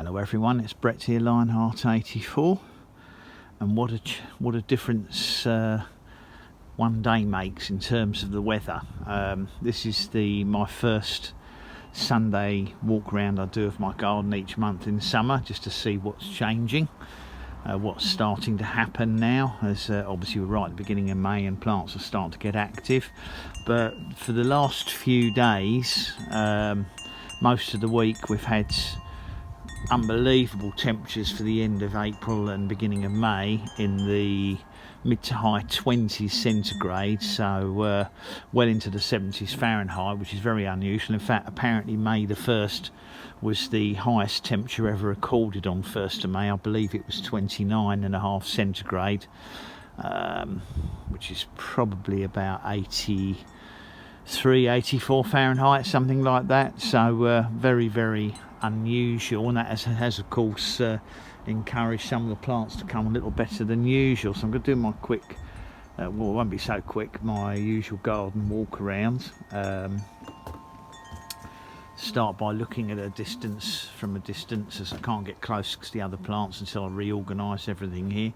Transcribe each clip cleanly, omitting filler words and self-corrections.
Hello everyone, it's Brett here, Lionheart84, and what a difference one day makes in terms of the weather. This is my first Sunday walk around I do of my garden each month in summer, just to see what's changing, what's starting to happen now, as obviously we're right at the beginning of May and plants are starting to get active. But for the last few days, most of the week, we've had unbelievable temperatures for the end of April and beginning of May in the mid to high 20s centigrade, so well into the 70s Fahrenheit, which is very unusual. In fact, apparently May the 1st was the highest temperature ever recorded on 1st of May. I believe it was 29.5 centigrade, which is probably about 83, 84 Fahrenheit, something like that. So very, very unusual, and that has of course encouraged some of the plants to come a little better than usual. So I'm going to do my quick, well, it won't be so quick, my usual garden walk around. Start by looking at from a distance, as I can't get close to the other plants until I reorganise everything here.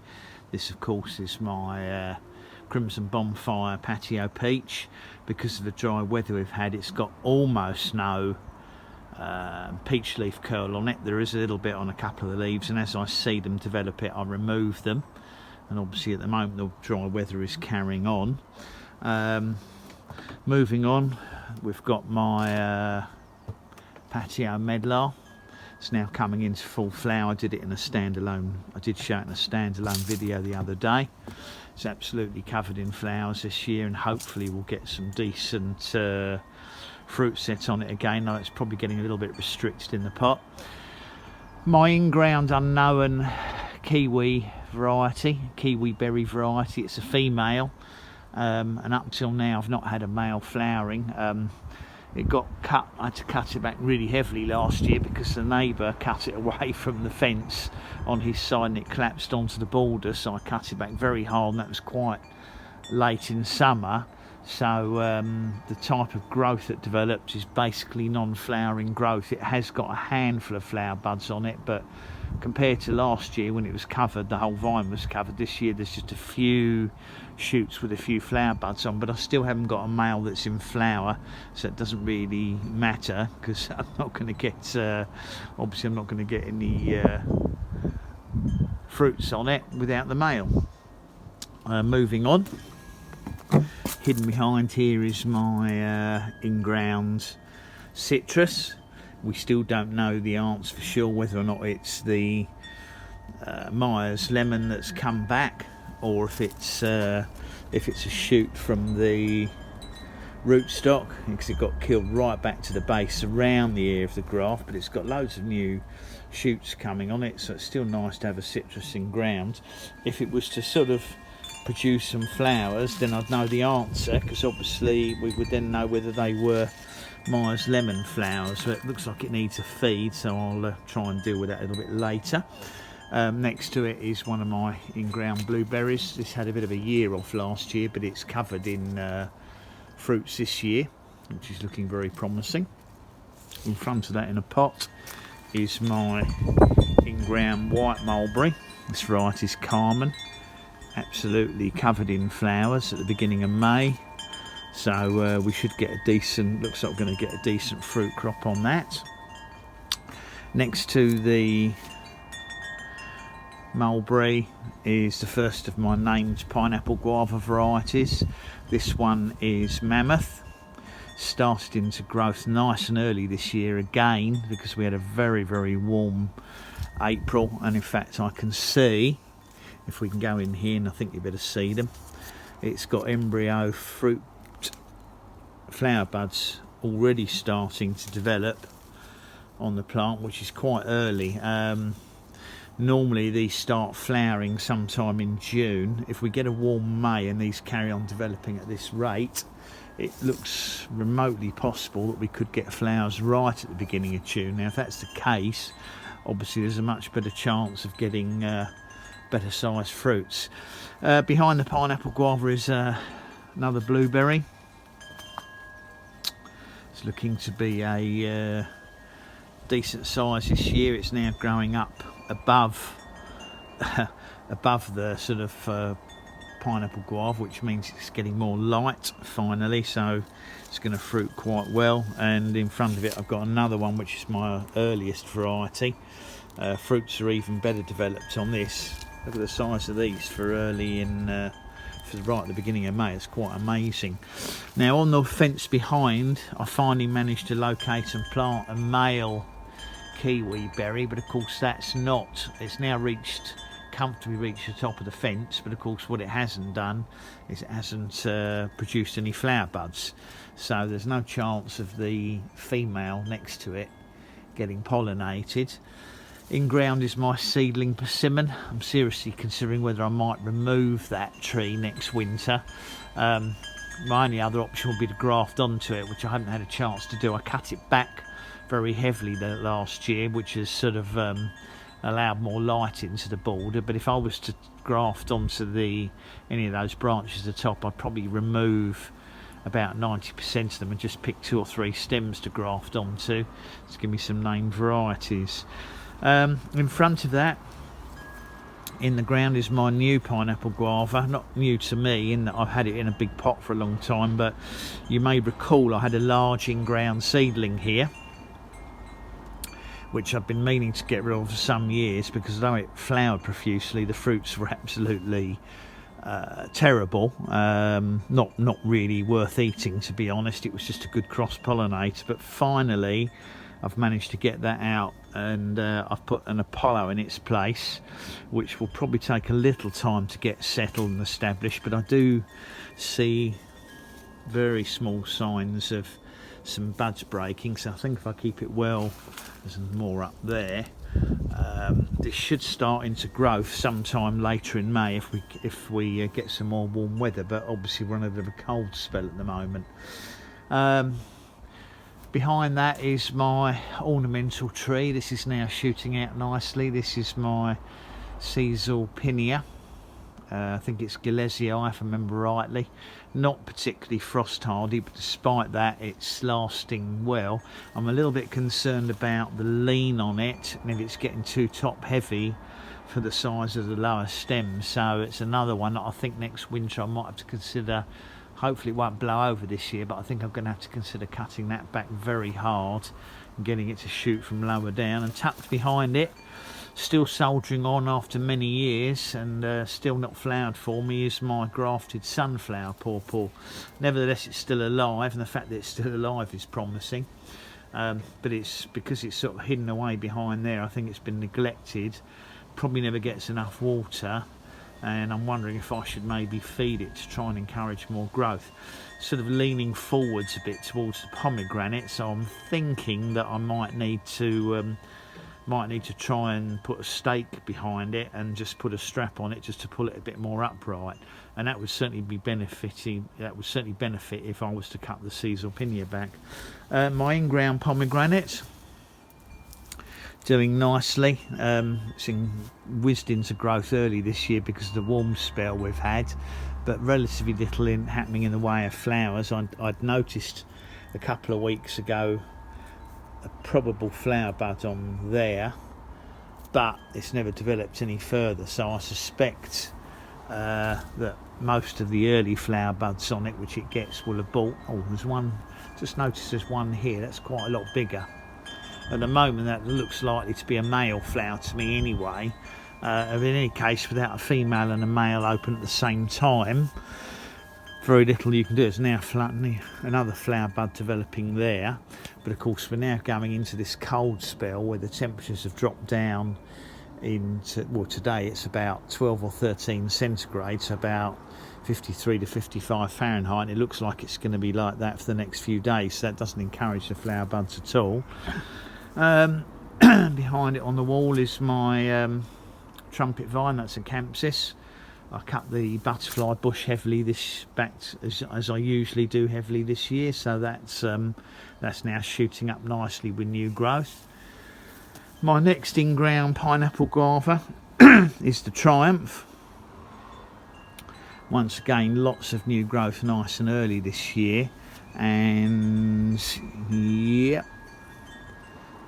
This of course is my Crimson Bonfire patio peach. Because of the dry weather we've had, it's got almost no peach leaf curl on it. There is a little bit on a couple of the leaves, and as I see them develop I remove them, and obviously at the moment the dry weather is carrying on. Moving on, we've got my patio medlar. It's now coming into full flower. I did show it in a standalone video the other day. It's absolutely covered in flowers this year, and hopefully we'll get some decent fruit set on it again, though it's probably getting a little bit restricted in the pot. My Inground unknown Kiwi berry variety, it's a female, and up till now I've not had a male flowering. It got cut. I had to cut it back really heavily last year because the neighbour cut it away from the fence on his side and it collapsed onto the border, so I cut it back very hard, and that was quite late in summer. So the type of growth that develops is basically non-flowering growth. It has got a handful of flower buds on it, but compared to last year when it was covered, the whole vine was covered, this year there's just a few shoots with a few flower buds on. But I still haven't got a male that's in flower, so it doesn't really matter, because I'm not going to get obviously I'm not going to get any fruits on it without the male. Moving on, hidden behind here is my Inground citrus. We still don't know the answer for sure whether or not it's the Myers lemon that's come back, or if it's a shoot from the rootstock, because it got killed right back to the base around the ear of the graft. But it's got loads of new shoots coming on it, so it's still nice to have a citrus in ground. If it was to sort of produce some flowers, then I'd know the answer, because obviously we would then know whether they were Myers lemon flowers. So it looks like it needs a feed, so I'll try and deal with that a little bit later. Next to it is one of my in-ground blueberries. This had a bit of a year off last year, but it's covered in fruits this year, which is looking very promising. In front of that in a pot is my in-ground white mulberry. This variety is Carmen. Absolutely covered in flowers at the beginning of May, so we should get a decent, looks like we're going to get a decent fruit crop on that. Next to the mulberry is the first of my named pineapple guava varieties. This one is Mammoth. Started into growth nice and early this year again, because we had a very, very warm April, and in fact I can see, if we can go in here, and I think you better see them, it's got embryo fruit flower buds already starting to develop on the plant, which is quite early. Normally these start flowering sometime in June. If we get a warm May and these carry on developing at this rate, it looks remotely possible that we could get flowers right at the beginning of June. Now if that's the case, obviously there's a much better chance of getting better sized fruits. Behind the pineapple guava is another blueberry. It's looking to be a decent size this year. It's now growing up above above the sort of pineapple guava, which means it's getting more light finally, so it's going to fruit quite well. And in front of it I've got another one which is my earliest variety. Fruits are even better developed on this. Look at the size of these for early in for right at the beginning of May. It's quite amazing. Now on the fence behind I finally managed to locate and plant a male kiwi berry, but of course it's now comfortably reached the top of the fence, but of course what it hasn't done is it hasn't produced any flower buds, so there's no chance of the female next to it getting pollinated. Inground is my seedling persimmon. I'm seriously considering whether I might remove that tree next winter. My only other option would be to graft onto it, which I haven't had a chance to do. I cut it back very heavily last year, which has sort of allowed more light into the border, but if I was to graft onto any of those branches at the top, I'd probably remove about 90% of them and just pick 2 or 3 stems to graft onto to give me some named varieties. In front of that, in the ground, is my new pineapple guava. Not new to me in that I've had it in a big pot for a long time, but you may recall I had a large in-ground seedling here, which I've been meaning to get rid of for some years, because though it flowered profusely, the fruits were absolutely terrible. Not really worth eating, to be honest. It was just a good cross-pollinator, but finally I've managed to get that out, and I've put an Apollo in its place, which will probably take a little time to get settled and established, but I do see very small signs of some buds breaking, so I think if I keep it well, there's more up there. This should start into growth sometime later in May if we get some more warm weather, but obviously we're on a bit of a cold spell at the moment. Behind that is my ornamental tree. This is now shooting out nicely. This is my Sichuan. I think it's Gillesii, if I remember rightly. Not particularly frost hardy, but despite that it's lasting well. I'm a little bit concerned about the lean on it, and if it's getting too top heavy for the size of the lower stems, so it's another one that I think next winter I might have to consider. Hopefully it won't blow over this year, but I think I'm going to have to consider cutting that back very hard and getting it to shoot from lower down. And tucked behind it, still soldiering on after many years and still not flowered for me, is my grafted sunflower pawpaw. Nevertheless, it's still alive, and the fact that it's still alive is promising. But it's because it's sort of hidden away behind there. I think it's been neglected, probably never gets enough water, and I'm wondering if I should maybe feed it to try and encourage more growth. Sort of leaning forwards a bit towards the pomegranate, so I'm thinking that I might need to try and put a stake behind it and just put a strap on it just to pull it a bit more upright, and that would certainly be benefiting. That would certainly benefit if I was to cut the Sichuan back. My in-ground pomegranate doing nicely. It's whizzed into growth early this year because of the warm spell we've had, but relatively little happening in the way of flowers. I'd noticed a couple of weeks ago a probable flower bud on there, but it's never developed any further, so I suspect that most of the early flower buds on it which it gets will abort. Oh, there's one, just noticed there's one here that's quite a lot bigger. At the moment that looks likely to be a male flower to me anyway. In any case, without a female and a male open at the same time, very little you can do. It's now another flower bud developing there, but of course we're now going into this cold spell where the temperatures have dropped down into, well, today it's about 12 or 13 centigrade, so about 53 to 55 Fahrenheit, and it looks like it's going to be like that for the next few days, so that doesn't encourage the flower buds at all. Behind it on the wall is my trumpet vine. That's a campsis. I cut the butterfly bush heavily as I usually do heavily this year, so that's now shooting up nicely with new growth. My next in-ground pineapple guava is the Triumph. Once again, lots of new growth, nice and early this year, and yep,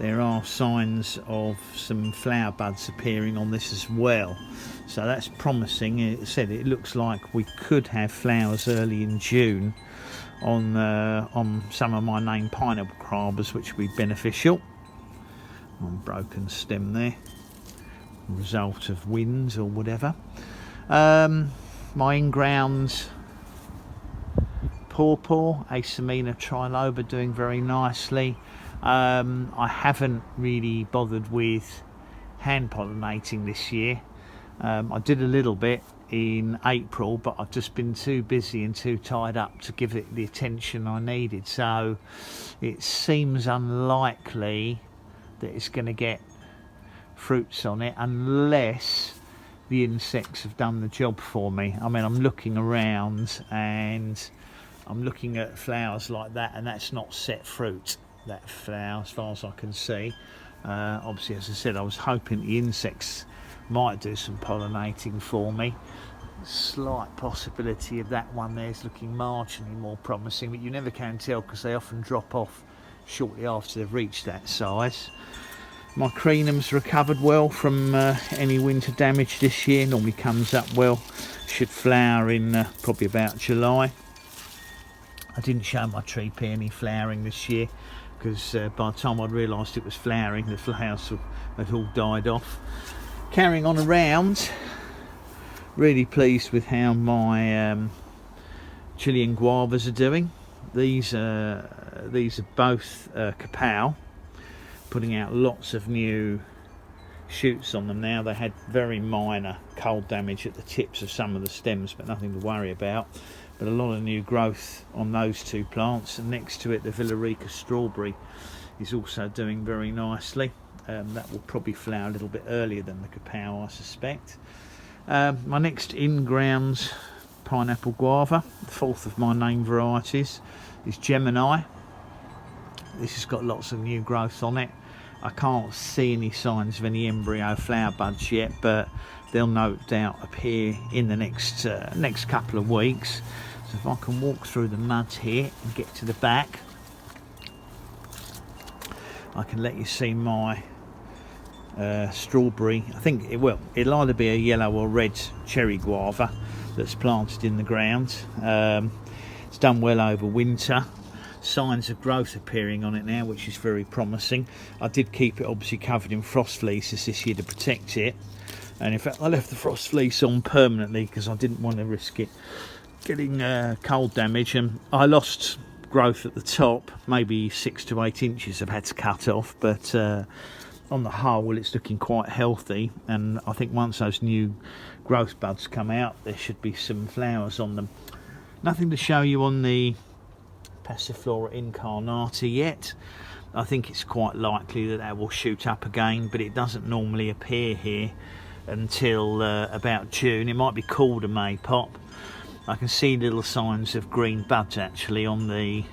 there are signs of some flower buds appearing on this as well, so that's promising. It said it looks like we could have flowers early in June on some of my named pineapple crabers, which would be beneficial. Broken stem there, result of winds or whatever. My inground pawpaw, Asamina triloba, doing very nicely. I haven't really bothered with hand pollinating this year. I did a little bit in April, but I've just been too busy and too tied up to give it the attention I needed, so it seems unlikely that it's going to get fruits on it unless the insects have done the job for me. I mean, I'm looking around and I'm looking at flowers like that, and that's not set fruit, that flower, as far as I can see. Obviously, as I said, I was hoping the insects might do some pollinating for me. Slight possibility of that one there is looking marginally more promising, but you never can tell because they often drop off shortly after they've reached that size. My crenum's recovered well from any winter damage this year. Normally comes up well, should flower in probably about July. I didn't show my tree peony flowering this year because by the time I'd realised it was flowering, the flowers had all died off. Carrying on around, really pleased with how my Chilean guavas are doing. These are both kapow, putting out lots of new shoots on them now. They had very minor cold damage at the tips of some of the stems, but nothing to worry about. But a lot of new growth on those two plants, and next to it the Villarica strawberry is also doing very nicely. That will probably flower a little bit earlier than the kapow, I suspect. My next in-ground pineapple guava, the fourth of my named varieties, is Gemini. This has got lots of new growth on it. I can't see any signs of any embryo flower buds yet, but they'll no doubt appear in the next couple of weeks. So if I can walk through the mud here and get to the back, I can let you see my strawberry. I think it'll either be a yellow or red cherry guava that's planted in the ground. It's done well over winter. Signs of growth appearing on it now, which is very promising. I did keep it obviously covered in frost fleeces this year to protect it, and in fact I left the frost fleece on permanently because I didn't want to risk it getting cold damage, and I lost growth at the top, maybe 6 to 8 inches I've had to cut off, but on the whole it's looking quite healthy, and I think once those new growth buds come out there should be some flowers on them. Nothing to show you on the Pifllora incarnata yet. I think it's quite likely that will shoot up again, but it doesn't normally appear here until about June. It might be called a May pop. I can see little signs of green buds actually on the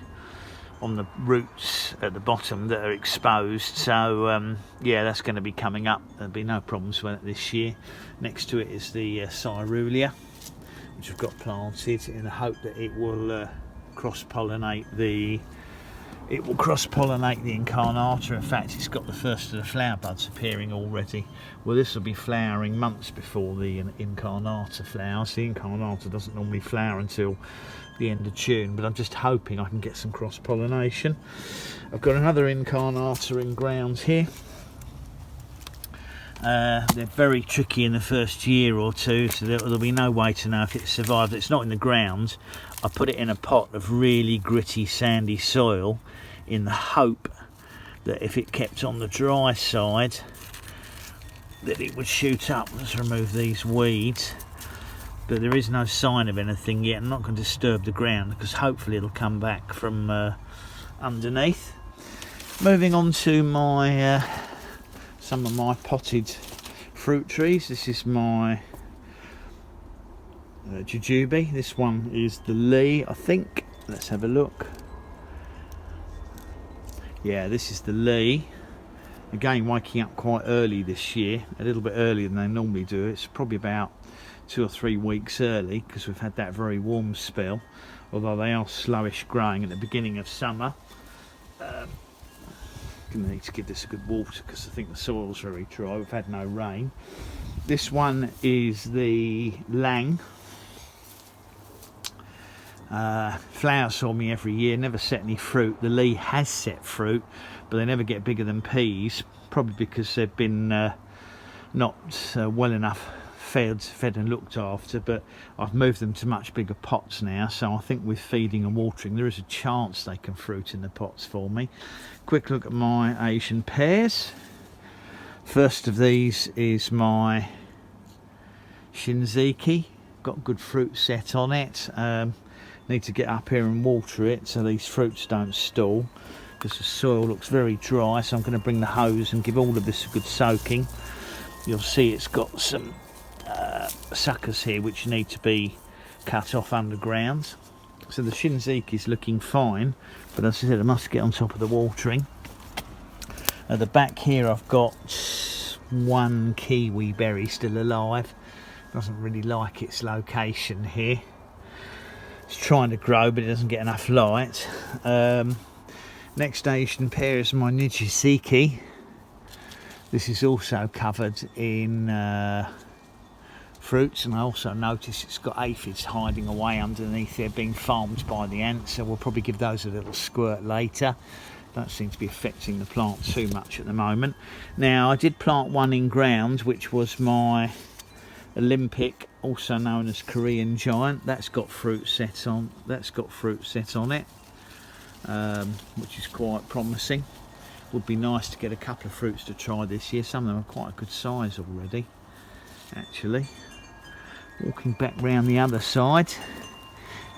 roots at the bottom that are exposed, so yeah, that's going to be coming up. There'll be no problems with it this year. Next to it is the Cyrulia, which I've got planted in the hope that it will cross-pollinate the incarnata. In fact, it's got the first of the flower buds appearing already. Well, this will be flowering months before the incarnata flowers. The incarnata doesn't normally flower until the end of June, but I'm just hoping I can get some cross-pollination. I've got another incarnata in ground here. They're very tricky in the first year or two, so there'll be no way to know if it's survived. It's not in the ground. I put it in a pot of really gritty sandy soil in the hope that if it kept on the dry side that it would shoot up. Let's remove these weeds, but there is no sign of anything yet. I'm not going to disturb the ground because hopefully it'll come back from underneath. Moving on to my some of my potted fruit trees. This is my jujube. This one is the Lee, I think. Let's have a look. Yeah, this is the Lee. Again, waking up quite early this year, a little bit earlier than they normally do. It's probably about 2 or 3 weeks early because we've had that very warm spell, although they are slowish growing at the beginning of summer. Gonna need to give this a good water because I think the soil's very dry. We've had no rain. This one is the Lang. Flowers for me every year, never set any fruit. The Lee has set fruit, but they never get bigger than peas, probably because they've been not well enough fed and looked after. But I've moved them to much bigger pots now, so I think with feeding and watering there is a chance they can fruit in the pots for me. Quick look at my Asian pears. First of these is my Shinziki, got good fruit set on it. Need to get up here and water it so these fruits don't stall, because the soil looks very dry, so I'm going to bring the hose and give all of this a good soaking. You'll see it's got some suckers here which need to be cut off underground. So the Shinziki is looking fine, but as I said, I must get on top of the watering. At the back here I've got one kiwi berry still alive. Doesn't really like its location here. It's trying to grow but it doesn't get enough light. Next Asian pear is my Nijisiki. This is also covered in fruits, and I also notice it's got aphids hiding away underneath there, being farmed by the ants, so we'll probably give those a little squirt later. Don't seem to be affecting the plant too much at the moment. Now I did plant one in ground, which was my Olympic, also known as Korean Giant. That's got fruit set on. It, which is quite promising. Would be nice to get a couple of fruits to try this year. Some of them are quite a good size already, actually. Walking back round the other side,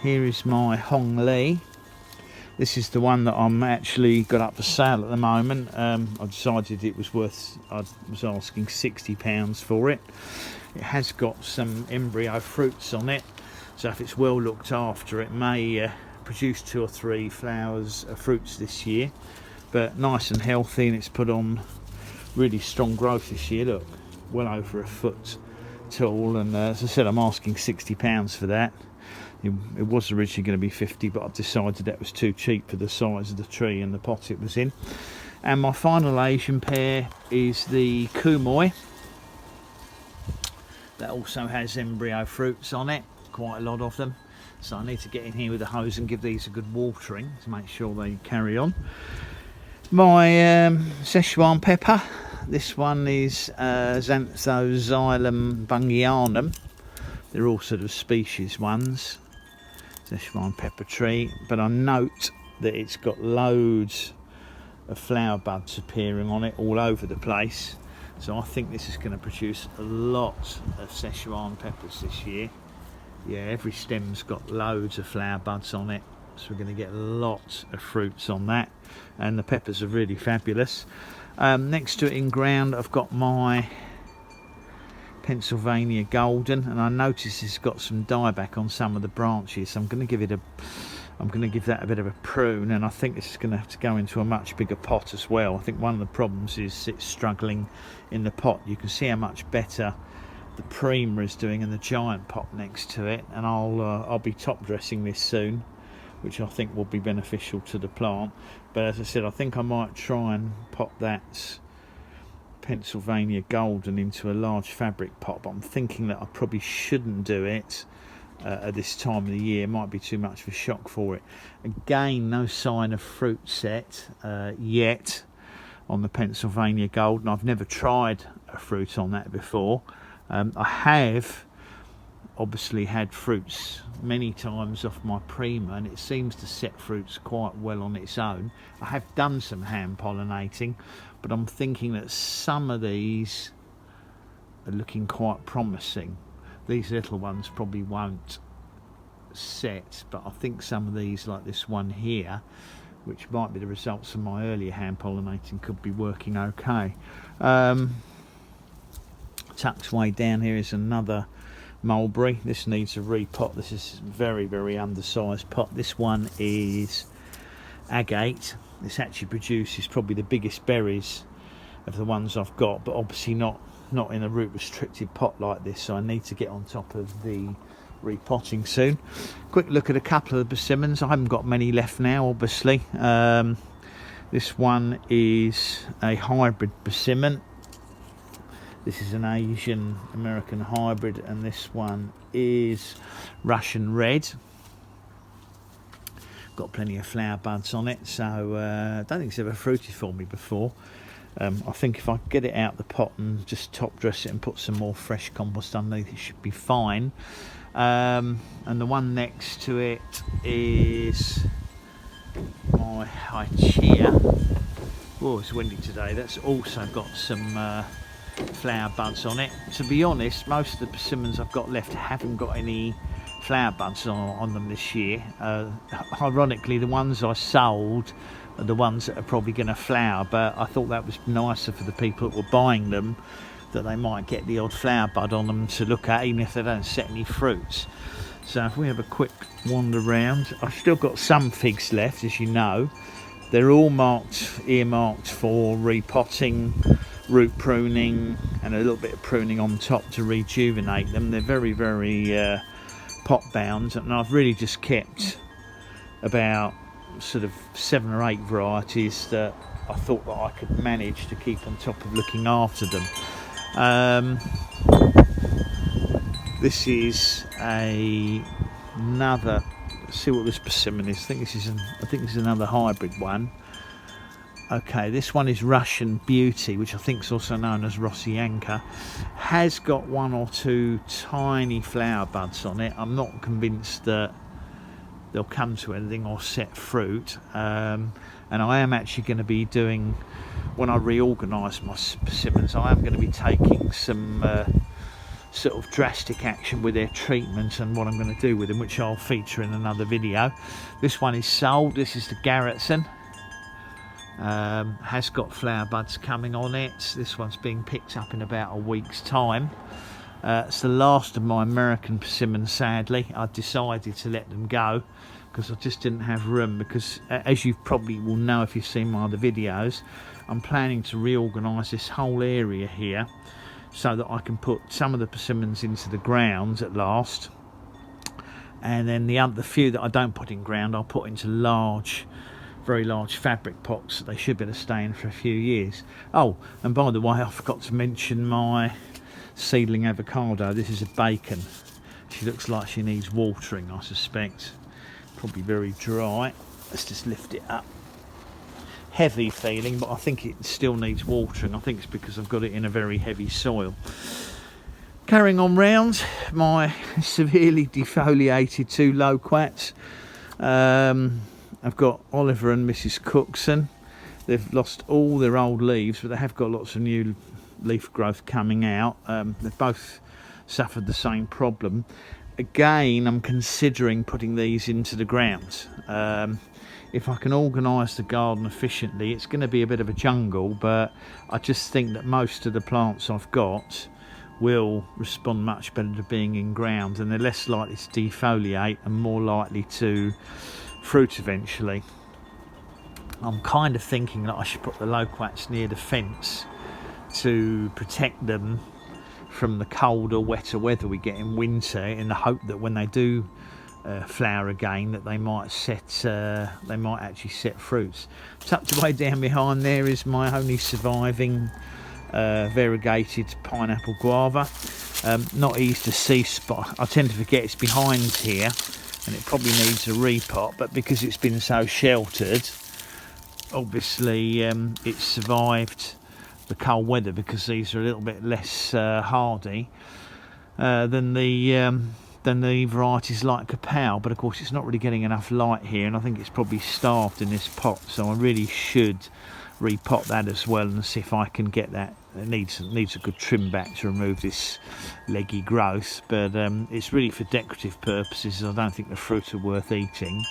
here is my Hong Lee. This is the one that I'm actually got up for sale at the moment. I decided it was worth, I was asking £60 for it. It has got some embryo fruits on it, so if it's well looked after it may produce 2 or 3 fruits this year. But nice and healthy, and it's put on really strong growth this year. Look, well over a foot tall, and as I said, I'm asking £60 for that. It was originally going to be 50, but I've decided that was too cheap for the size of the tree and the pot it was in. And my final Asian pear is the Kumoy. That also has embryo fruits on it, quite a lot of them. So I need to get in here with a hose and give these a good watering to make sure they carry on. My Sichuan Pepper. This one is Xanthoxylum bungianum. They're all sort of species ones. Sichuan pepper tree. But I note that it's got loads of flower buds appearing on it all over the place. So I think this is going to produce a lot of Sichuan peppers this year. Yeah, every stem's got loads of flower buds on it. So we're going to get lots of fruits on that. And the peppers are really fabulous. Next to it in ground, I've got my Pennsylvania Golden, and I notice it's got some dieback on some of the branches. So I'm going to give that a bit of a prune, and I think this is going to have to go into a much bigger pot as well. I think one of the problems is it's struggling in the pot. You can see how much better the Prima is doing in the giant pot next to it, and I'll be top dressing this soon, which I think will be beneficial to the plant. But as I said, I think I might try and pop that Pennsylvania Golden into a large fabric pot, but I'm thinking that I probably shouldn't do it at this time of the year. It might be too much of a shock for it. Again, no sign of fruit set yet on the Pennsylvania Golden. I've never tried a fruit on that before. I have obviously had fruits many times off my Prima, and it seems to set fruits quite well on its own. I have done some hand pollinating, but I'm thinking that some of these are looking quite promising. These little ones probably won't set, but I think some of these, like this one here, which might be the results of my earlier hand pollinating, could be working okay. Tucked way down here is another mulberry. This needs a repot. This is very, very undersized pot. This one is Agate. This actually produces probably the biggest berries of the ones I've got, but obviously not in a root restricted pot like this, so I need to get on top of the repotting soon. Quick look at a couple of the persimmons. I haven't got many left now, obviously. This one is a hybrid persimmon. This is an Asian American hybrid, and this one is Russian red. Got plenty of flower buds on it, so I don't think it's ever fruited for me before. I think if I get it out the pot and just top dress it and put some more fresh compost underneath, it should be fine. And the one next to it is my actidia. Oh, it's windy today. That's also got some flower buds on it. To be honest, most of the persimmons I've got left haven't got any flower buds on them this year. Ironically, the ones I sold are the ones that are probably going to flower, but I thought that was nicer for the people that were buying them, that they might get the odd flower bud on them to look at, even if they don't set any fruits. So if we have a quick wander round, I've still got some figs left, as you know. They're all earmarked for repotting, root pruning, and a little bit of pruning on top to rejuvenate them. They're very, very pot bound, and I've really just kept about sort of 7 or 8 varieties that I thought that I could manage to keep on top of looking after them. This is another. Let's see what this persimmon is. I think this is another hybrid one. Okay, this one is Russian Beauty, which I think is also known as Rossianka. Has got 1 or 2 tiny flower buds on it. I'm not convinced that they'll come to anything or set fruit. And I am actually going to be doing, when I reorganise my persimmons, I am going to be taking some sort of drastic action with their treatment and what I'm going to do with them, which I'll feature in another video. This one is sold. This is the Garrison. Has got flower buds coming on it. This one's being picked up in about a week's time. It's the last of my American persimmons, sadly. I decided to let them go because I just didn't have room, because as you probably will know if you've seen my other videos, I'm planning to reorganise this whole area here so that I can put some of the persimmons into the ground at last, and then the few that I don't put in ground I'll put into very large fabric pots. They should be able to stay in for a few years. Oh, and by the way, I forgot to mention my seedling avocado. This is a bacon. She looks like she needs watering, I suspect. Probably very dry. Let's just lift it up. Heavy feeling, but I think it still needs watering. I think it's because I've got it in a very heavy soil. Carrying on round, my severely defoliated 2 Loquats. I've got Oliver and Mrs. Cookson. They've lost all their old leaves, but they have got lots of new leaf growth coming out. They've both suffered the same problem. Again, I'm considering putting these into the ground. If I can organise the garden efficiently, it's going to be a bit of a jungle, but I just think that most of the plants I've got will respond much better to being in ground, and they're less likely to defoliate and more likely to fruit eventually. I'm kind of thinking that I should put the Loquats near the fence to protect them from the colder, wetter weather we get in winter, in the hope that when they do flower again, that they might actually set fruits. Tucked away down behind there is my only surviving variegated pineapple guava. Not easy to see, but I tend to forget it's behind here, and it probably needs a repot, but because it's been so sheltered, obviously it's survived the cold weather, because these are a little bit less hardy than the varieties like Kapow. But of course it's not really getting enough light here, and I think it's probably starved in this pot, so I really should repot that as well and see if I can get that. It needs a good trim back to remove this leggy growth, but it's really for decorative purposes. I don't think the fruit are worth eating.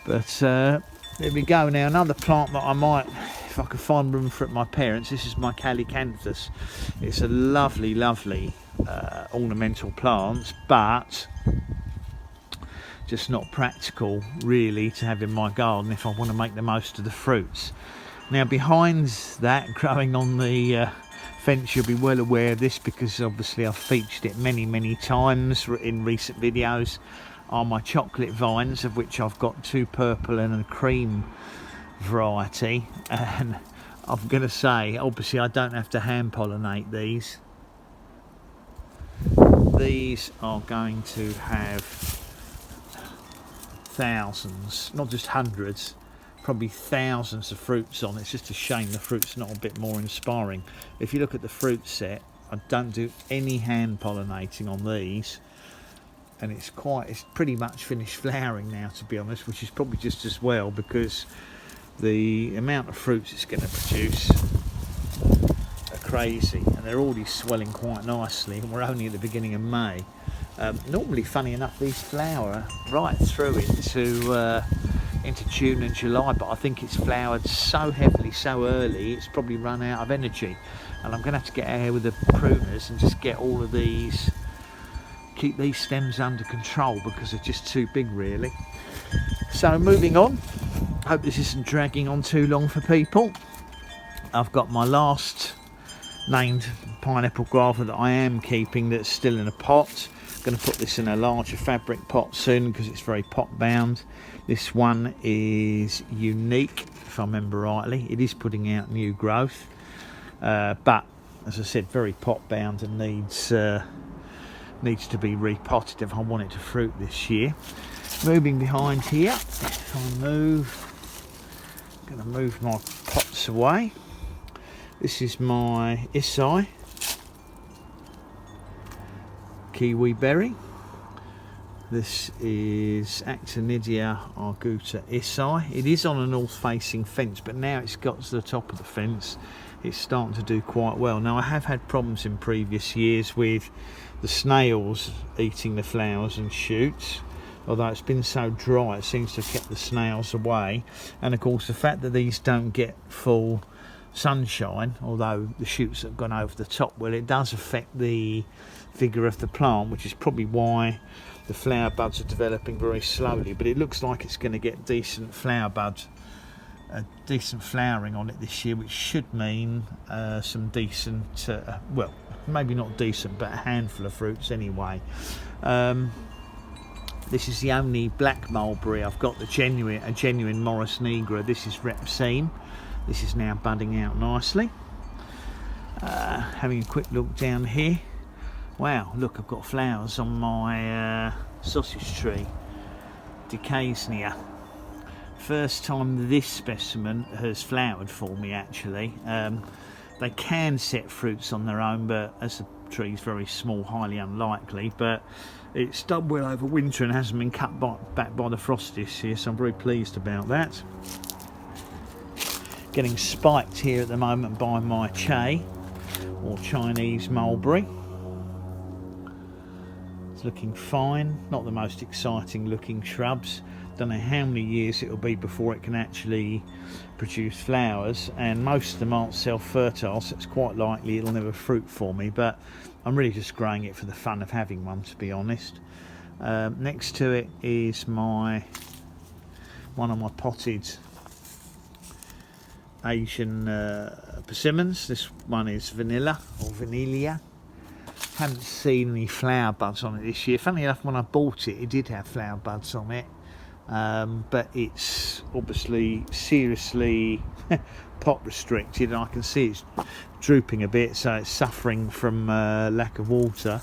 But there we go. Now another plant that I might, if I could find room for at my parents', this is my cali. It's a lovely ornamental plant, but just not practical really to have in my garden if I want to make the most of the fruits. Now behind that, growing on the fence, you'll be well aware of this because obviously I've featured it many times in recent videos, are my chocolate vines, of which I've got 2 purple and a cream variety, and I'm going to say, obviously I don't have to hand pollinate these. These are going to have thousands, not just hundreds, probably thousands of fruits on. It's just a shame the fruit's not a bit more inspiring. If you look at the fruit set, I don't do any hand pollinating on these, and it's pretty much finished flowering now, to be honest, which is probably just as well, because the amount of fruits it's going to produce are crazy, and they're already swelling quite nicely, and we're only at the beginning of May. Normally, funny enough, these flower right through into June and July, but I think it's flowered so heavily so early it's probably run out of energy, and I'm going to have to get out here with the pruners and just get all of these, keep these stems under control, because they're just too big really. So moving on, hope this isn't dragging on too long for people. I've got my last named pineapple guava that I am keeping that's still in a pot. I'm going to put this in a larger fabric pot soon because it's very pot bound. This one is unique, if I remember rightly. It is putting out new growth, but as I said, very pot bound and needs to be repotted if I want it to fruit this year. Moving behind here, if I move, I'm going to move my pots away. This is my Isai Kiwi berry. This is actidia arguta Isai. It is on a north facing fence, but now it's got to the top of the fence, it's starting to do quite well. Now I have had problems in previous years with the snails eating the flowers and shoots, although it's been so dry it seems to have kept the snails away. And of course the fact that these don't get full sunshine, although the shoots have gone over the top, well, it does affect the vigour of the plant, which is probably why the flower buds are developing very slowly. But it looks like it's going to get decent flower buds, decent flowering on it this year, which should mean some decent, well, maybe not decent, but a handful of fruits anyway. This is the only black mulberry I've got, a genuine Morris Nigra. This is Repsine. This is now budding out nicely. Having a quick look down here. Wow, look, I've got flowers on my sausage tree, Decaysnia. First time this specimen has flowered for me, actually. They can set fruits on their own, but as the tree's very small, highly unlikely. But it's done well over winter and hasn't been cut back by the frost this year, so I'm very pleased about that. Getting spiked here at the moment by my chay, or Chinese mulberry. It's looking fine, not the most exciting looking shrubs. Don't know how many years it'll be before it can actually produce flowers, and most of them aren't self-fertile, so it's quite likely it'll never fruit for me, but I'm really just growing it for the fun of having one, to be honest. Next to it is one of my potted Asian persimmons. This one is vanilia. Haven't seen any flower buds on it this year. Funny enough, when I bought it, it did have flower buds on it, but it's obviously seriously pot restricted, and I can see it's drooping a bit, so it's suffering from lack of water.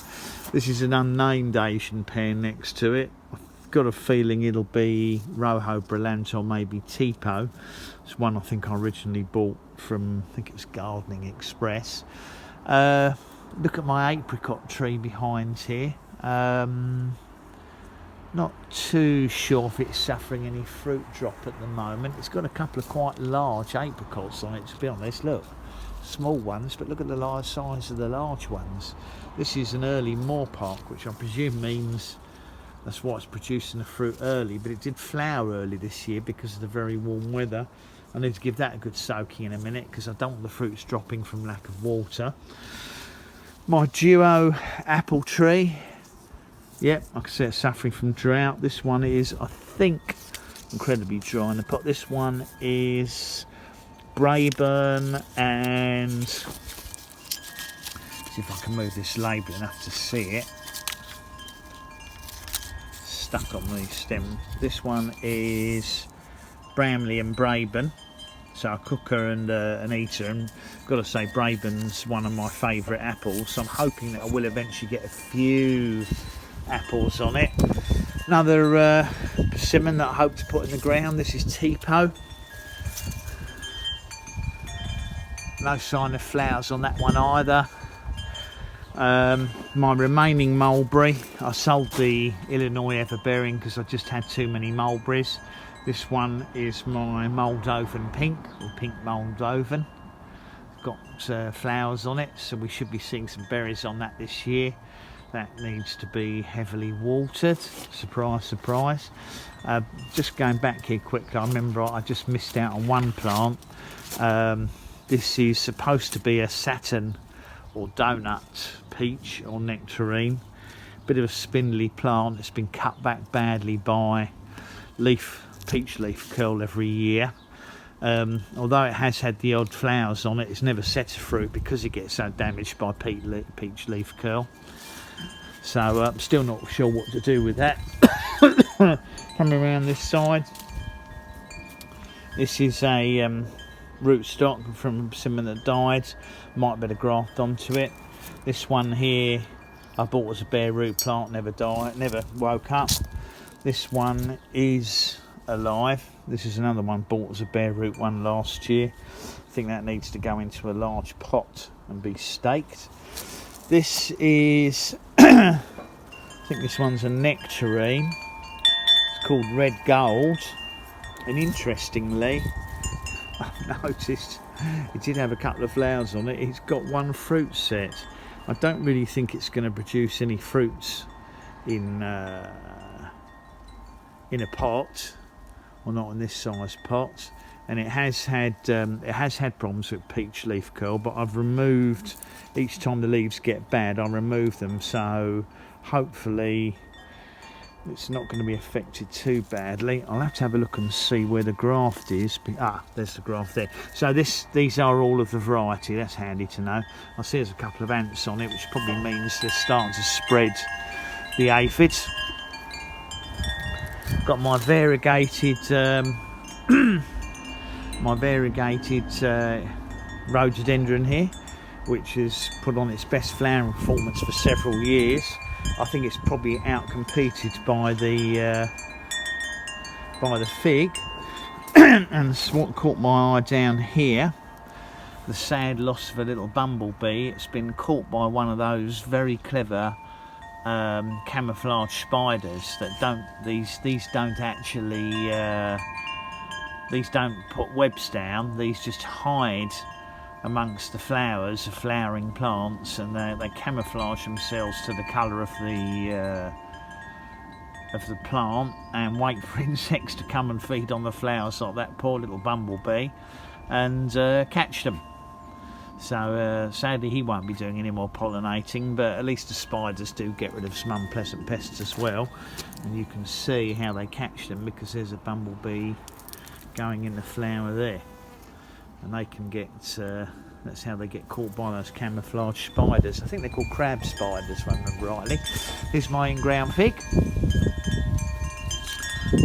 This is an unnamed Asian pear next to it. I've got a feeling it'll be Rojo Brillant or maybe Tipo. It's one I think I originally bought from, I think it was Gardening Express. Look at my apricot tree behind here. Not too sure if it's suffering any fruit drop at the moment. It's got a couple of quite large apricots on it, to be honest. Look, small ones, but look at the large size of the large ones. This is an early moorpark, which I presume means that's why it's producing the fruit early, but it did flower early this year because of the very warm weather. I need to give that a good soaking in a minute because I don't want the fruits dropping from lack of water. My duo apple tree, yep, I can see it's suffering from drought. This one is, I think, incredibly dry in the pot. This one is Bimmon, and see if I can move this label enough to see it. Stuck on the stem. This one is Bramley and Bimmon. so I cook her and eat her. And got to say, Braben's one of my favourite apples, so I'm hoping that I will eventually get a few apples on it. Another persimmon that I hope to put in the ground. This is Tipo. No sign of flowers on that one either. My remaining mulberry, I sold the Illinois Everbearing because I just had too many mulberries. This one is my Moldovan pink, or pink Moldovan. Got flowers on it, so we should be seeing some berries on that this year. That needs to be heavily watered. Surprise, surprise. Just going back here quickly, I remember I just missed out on one plant. This is supposed to be a satin or donut peach or nectarine. Bit of a spindly plant. It's been cut back badly by peach leaf curl every year. Although it has had the odd flowers on it, it's never set a fruit because it gets so damaged by peach leaf curl. So I'm still not sure what to do with that. Coming around this side, this is a rootstock from a persimmon that died. Might better graft onto it. This one here I bought as a bare root plant, never died, never woke up. This one is alive. This is another one bought as a bare root one last year. I think that needs to go into a large pot and be staked. This is I think this one's a nectarine. It's called Red Gold, and interestingly I've noticed it did have a couple of flowers on it. It's got one fruit set. I don't really think it's going to produce any fruits in a pot, or not in this size pot. And it has had problems with peach leaf curl, but I've removed, each time the leaves get bad I remove them, so hopefully it's not going to be affected too badly. I'll have to have a look and see where the graft is. There's the graft there. So these are all of the variety. That's handy to know. I see there's a couple of ants on it, which probably means they're starting to spread the aphids. Got my variegated rhododendron here, which has put on its best flowering performance for several years. I think it's probably outcompeted by the fig. And what caught my eye down here, the sad loss of a little bumblebee. It's been caught by one of those very clever camouflage spiders that don't put webs down. These just hide amongst the flowers of flowering plants, and they camouflage themselves to the colour of the plant and wait for insects to come and feed on the flowers, like that poor little bumblebee, and catch them. So sadly he won't be doing any more pollinating, but at least the spiders do get rid of some unpleasant pests as well. And you can see how they catch them, because there's a bumblebee going in the flower there, and they can get that's how they get caught by those camouflage spiders. I think they're called crab spiders, if I remember rightly. Here's my inground fig.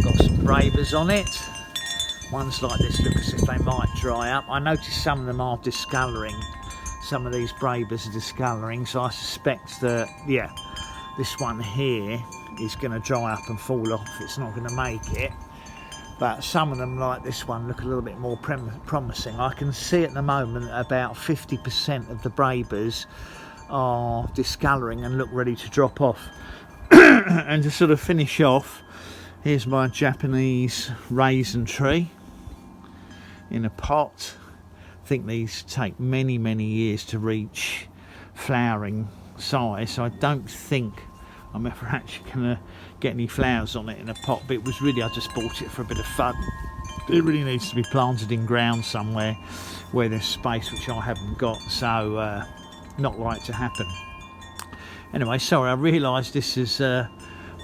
Got some bravers on it. Ones like this look as if they might dry up. I noticed some of them are discolouring. Some of these bravers are discolouring, so I suspect that, yeah, this one here is going to dry up and fall off. It's not going to make it. But some of them, like this one, look a little bit more promising. I can see at the moment about 50% of the bravers are discolouring and look ready to drop off. And to sort of finish off, here's my Japanese raisin tree in a pot. I think these take many years to reach flowering size, so I don't think I'm ever actually going to get any flowers on it in a pot. But it was really, I just bought it for a bit of fun. It really needs to be planted in ground somewhere where there's space, which I haven't got, so not right to happen. Anyway, sorry, I realised this has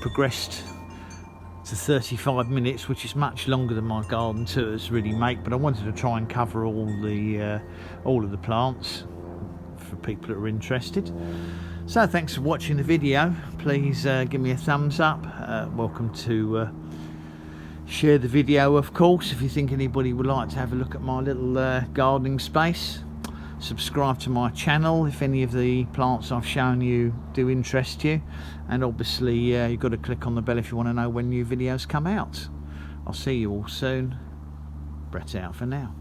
progressed to 35 minutes, which is much longer than my garden tours really make, but I wanted to try and cover all of the plants for people that are interested. So thanks for watching the video. Please give me a thumbs up. Welcome to Share the video, of course, if you think anybody would like to have a look at my little gardening space. Subscribe to my channel if any of the plants I've shown you do interest you, and obviously you've got to click on the bell if you want to know when new videos come out. I'll see you all soon. Brett out for now.